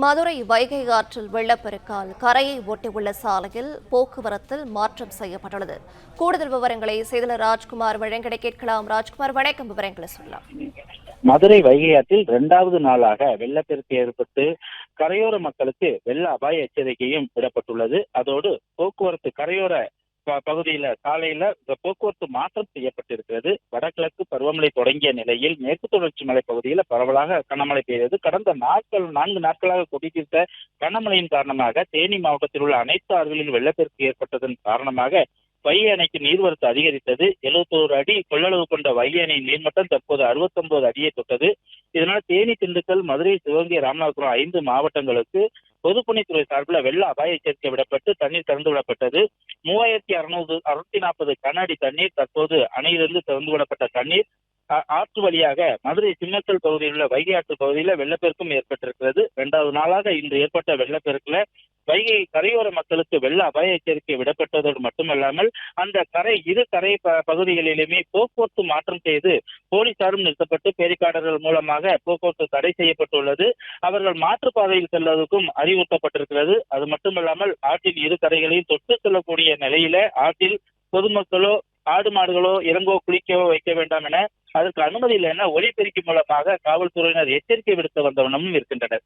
மதுரை வைகை ஆற்றில் வெள்ளப்பெருக்கால் கரையை ஒட்டியுள்ள சாலையில் போக்குவரத்தில் மாற்றம் செய்யப்பட்டுள்ளது. கூடுதல் விவரங்களை செய்தியாளர் ராஜ்குமார் வழங்கிட கேட்கலாம். ராஜ்குமார், வணக்கம். விவரங்களை சொல்லலாம். மதுரை வைகை ஆற்றில் 2வது நாளாக வெள்ளப்பெருக்கு ஏற்பட்டு கரையோர மக்களுக்கு வெள்ள அபாய எச்சரிக்கையும் விடப்பட்டுள்ளது. அதோடு போக்குவரத்து கரையோர பகுதியில சாலையில போக்குவரத்து மாற்றம் செய்யப்பட்டிருக்கிறது. வடகிழக்கு பருவமழை தொடங்கிய நிலையில் மேற்கு தொடர்ச்சி மலை பகுதியில் பரவலாக கனமழை பெய்தது. கடந்த 4 நாட்களாக கொடித்தீர்த்த கனமழையின் காரணமாக தேனி மாவட்டத்தில் உள்ள அனைத்து ஆறுகளில் வெள்ளப்பெருக்கு ஏற்பட்டதன் காரணமாக வைகை அணைக்கு நீர்வரத்து அதிகரித்தது. 71 அடி கொள்ளளவு கொண்ட வைகை அணையின் நீர்மட்டம் தற்போது 69 அடியை தொட்டது. இதனால் தேனி, திண்டுக்கல், மதுரை, சிவகங்கை, ராமநாதபுரம் 5 மாவட்டங்களுக்கு பொதுப்பணித்துறை சார்பில் வெள்ள அபாய எச்சரிக்கை விடப்பட்டு தண்ணீர் திறந்து விடப்பட்டது. 3640 கன அடி தண்ணீர் தற்போது அணையிலிருந்து திறந்து விடப்பட்ட தண்ணீர் ஆற்று வழியாக மதுரை சின்னக்கல் பகுதியில் உள்ள வைகை ஆற்று பகுதியில் வெள்ளப்பெருக்கும் ஏற்பட்டிருக்கிறது. 2வது நாளாக இன்று ஏற்பட்ட வெள்ளப்பெருக்குல வைகை கரையோர மக்களுக்கு வெள்ள அபாய எச்சரிக்கை விடப்பட்டதோடு மட்டுமல்லாமல் அந்த இரு கரை பகுதிகளிலுமே போக்குவரத்து மாற்றம் செய்து போலீசாரும் நிறுத்தப்பட்டு பேரிகார்டர்கள் மூலமாக போக்குவரத்து தடை செய்யப்பட்டுள்ளது. அவர்கள் மாற்றுப்பாதையில் செல்வதற்கும் அறிவுறுத்தப்பட்டிருக்கிறது. அது மட்டுமல்லாமல் ஆற்றின் இரு கரைகளையும் தொட்டு செல்லக்கூடிய நிலையில ஆற்றில் பொதுமக்களோ ஆடு மாடுகளோ இறங்கோ குளிக்கவோ வைக்க வேண்டாம் என அதற்கு அனுமதி இல்லை என ஒலிபெருக்கி மூலமாக காவல்துறையினர் எச்சரிக்கை விடுத்து வந்தவண்ணமும் இருக்கின்றனர்.